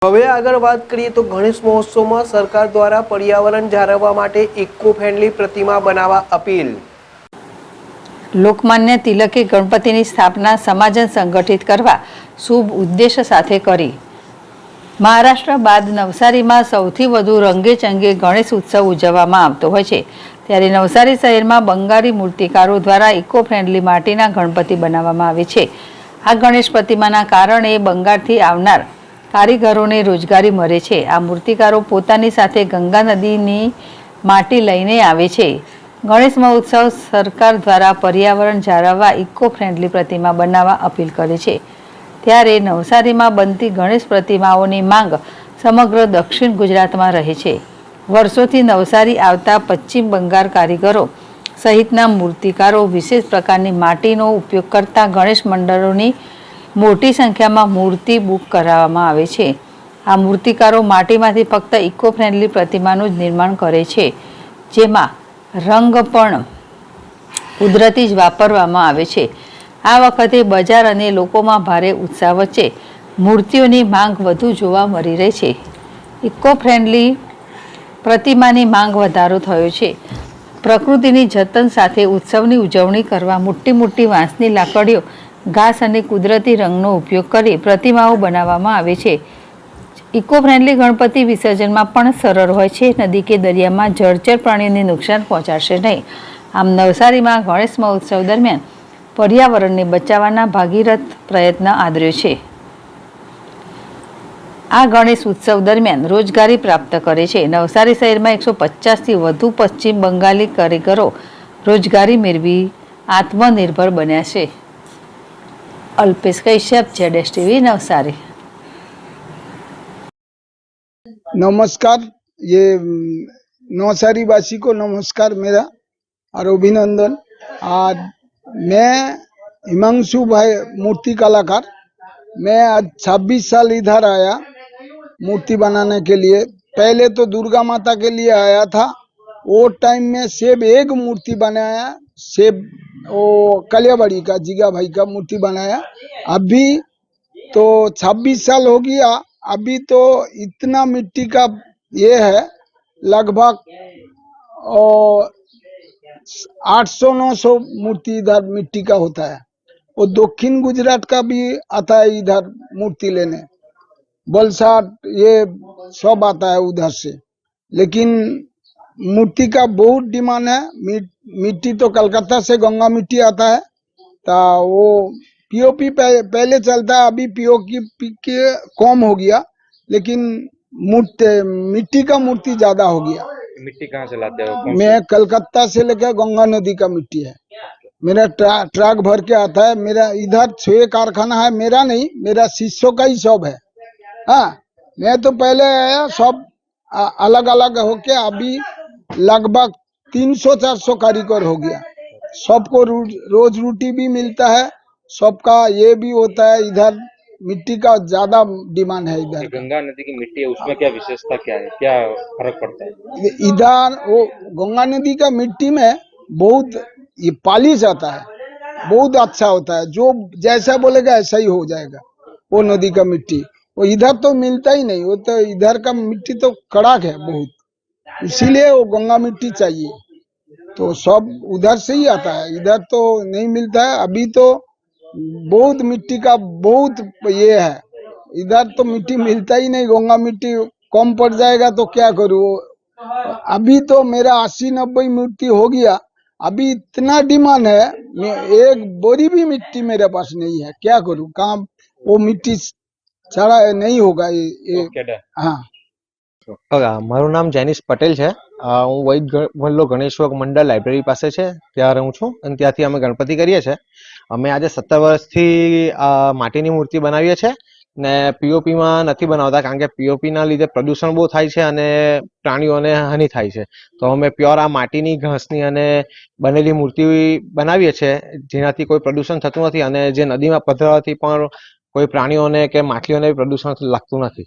હવે આગળ વાત કરીએ તો ગણેશ મહોત્સવમાં સરકાર દ્વારા પર્યાવરણ જાળવવા માટે ઇકો ફ્રેન્ડલી પ્રતિમા બનાવવા અપીલ। લોકમાન્ય તિલકે ગણપતિની સ્થાપના સમાજને સંગઠિત કરવા શુભ ઉદ્દેશ સાથે કરી। મહારાષ્ટ્ર બાદ નવસારીમાં સૌથી વધુ રંગેચંગે ગણેશ ઉત્સવ ઉજવવામાં આવતો હોય છે, ત્યારે નવસારી શહેરમાં બંગાળી મૂર્તિકારો દ્વારા ઇકો ફ્રેન્ડલી માટીના ગણપતિ બનાવવામાં આવે છે। આ ગણેશ પ્રતિમાના કારણે બંગાળથી આવનાર કારીગરોને રોજગારી મળે છે। આ મૂર્તિકારો પોતાની સાથે ગંગા નદીની માટી લઈને આવે છે। ગણેશ મહોત્સવ સરકાર દ્વારા પર્યાવરણ જાળવવા ઇકો ફ્રેન્ડલી પ્રતિમા બનાવવા અપીલ કરે છે, ત્યારે નવસારીમાં બનતી ગણેશ પ્રતિમાઓની માંગ સમગ્ર દક્ષિણ ગુજરાતમાં રહે છે। વર્ષોથી નવસારી આવતા પશ્ચિમ બંગાળ કારીગરો સહિતના મૂર્તિકારો વિશેષ પ્રકારની માટીનો ઉપયોગ કરતા ગણેશ મંડળોની મોટી સંખ્યામાં મૂર્તિ બુક કરાવવામાં આવે છે। આ મૂર્તિકારો માટીમાંથી ફક્ત ઇકો ફ્રેન્ડલી પ્રતિમાનું જ નિર્માણ કરે છે, જેમાં રંગ પણ કુદરતી જ વાપરવામાં આવે છે। આ વખતે બજાર અને લોકોમાં ભારે ઉત્સાહ વચ્ચે મૂર્તિઓની માંગ વધુ જોવા મળી રહી છે। ઇકો ફ્રેન્ડલી પ્રતિમાની માંગ વધારો થયો છે। પ્રકૃતિની જતન સાથે ઉત્સવની ઉજવણી કરવા મોટી વાંસની લાકડીઓ, ઘાસ અને કુદરતી રંગનો ઉપયોગ કરી પ્રતિમાઓ બનાવવામાં આવે છે। ઇકો ફ્રેન્ડલી ગણપતિ વિસર્જનમાં પણ સરળ હોય છે। નદી કે દરિયામાં જળચર પ્રાણીઓને નુકસાન પહોંચાડશે નહીં। આમ નવસારીમાં ગણેશ મહોત્સવ દરમિયાન પર્યાવરણને બચાવવાના ભાગીરથ પ્રયત્ન આદર્યો છે। આ ગણેશ ઉત્સવ દરમિયાન રોજગારી પ્રાપ્ત કરે છે। નવસારી શહેરમાં 150થી વધુ પશ્ચિમ બંગાળી કારીગરો રોજગારી મેળવી આત્મનિર્ભર બન્યા છે। अल्पेश कश्यप, ZSTV नवसारी। नमस्कार, ये नवसारी वासी को नमस्कार मेरा और अभिनंदन। आज मैं हिमांशु भाई मूर्ति कलाकार, मैं आज 26 साल इधर आया मूर्ति बनाने के लिए। पहले तो दुर्गा माता के लिए आया था, वो टाइम में सिर्फ एक मूर्ति बनाया, सिर्फ वो कलियाबाड़ी का जिगा भाई का मूर्ति बनाया। अभी तो 26 साल हो गया, अभी तो इतना मिट्टी का ये है, लगभग 800-900 मूर्ति इधर मिट्टी का होता है। वो दक्षिण गुजरात का भी आता है इधर मूर्ति लेने, वलसाड ये सब आता है उधर से। लेकिन मूर्ति का बहुत डिमांड है। मिट्टी तो कलकत्ता से गंगा मिट्टी आता है, तो वो पीओपी पहले चलता है, अभी पीओपी कम हो गया, लेकिन मिट्टी का मूर्ति ज्यादा हो गया। मिट्टी कहाँ से लाते हो? मैं कलकत्ता से लेकर गंगा नदी का मिट्टी है, मेरा ट्रक भर के आता है। मेरा इधर 6 कारखाना है, मेरा नहीं, मेरा शिष्यों का ही सब है। हाँ, मैं तो पहले आया, सब अलग अलग होके अभी लगभग 300-400 कारीगर हो गया। सबको रोज रोटी भी मिलता है, सबका ये भी होता है। इधर मिट्टी का ज्यादा डिमांड है। इधर गंगा नदी की मिट्टी है, उसमें क्या विशेषता क्या है, क्या फर्क पड़ता है? इधर वो गंगा नदी का मिट्टी में बहुत ये पॉलिश आता है, बहुत अच्छा होता है। जो जैसा बोलेगा ऐसा ही हो जाएगा वो नदी का मिट्टी। वो इधर तो मिलता ही नहीं, वो तो इधर का मिट्टी तो कड़क है बहुत, इसीलिए वो गंगा मिट्टी चाहिए। तो सब उधर से ही आता है, इधर तो नहीं मिलता है। अभी तो बहुत मिट्टी का बहुत ये है, इधर तो मिट्टी मिलता ही नहीं। गंगा मिट्टी कम पड़ जाएगा तो क्या करूँ। अभी तो मेरा 80-90 मूर्ति हो गया, अभी इतना डिमांड है, एक बोरी भी मिट्टी मेरे पास नहीं है। क्या करूँ, कहाँ वो मिट्टी सारा नहीं होगा ये। हाँ, મારું નામ જેનિશ પટેલ છે। હું વૈદ વલ્લો ગણેશ્વર મંડળ લાઇબ્રેરી પાસે છે ત્યાં રહું છું અને ત્યાંથી અમે ગણપતિ કરીએ છીએ। અમે આજે 17 વર્ષથી માટીની મૂર્તિ બનાવીએ છીએ ને પીઓપીમાં નથી બનાવતા, કારણ કે પીઓપીના લીધે પ્રદૂષણ બહુ થાય છે અને પ્રાણીઓને હાનિ થાય છે। તો અમે પ્યોર આ માટીની ઘાસની અને બનેલી મૂર્તિ બનાવીએ છીએ, જેનાથી કોઈ પ્રદૂષણ થતું નથી અને જે નદીમાં પધરાવાથી પણ કોઈ પ્રાણીઓને કે માછલીઓને પ્રદૂષણ લાગતું નથી।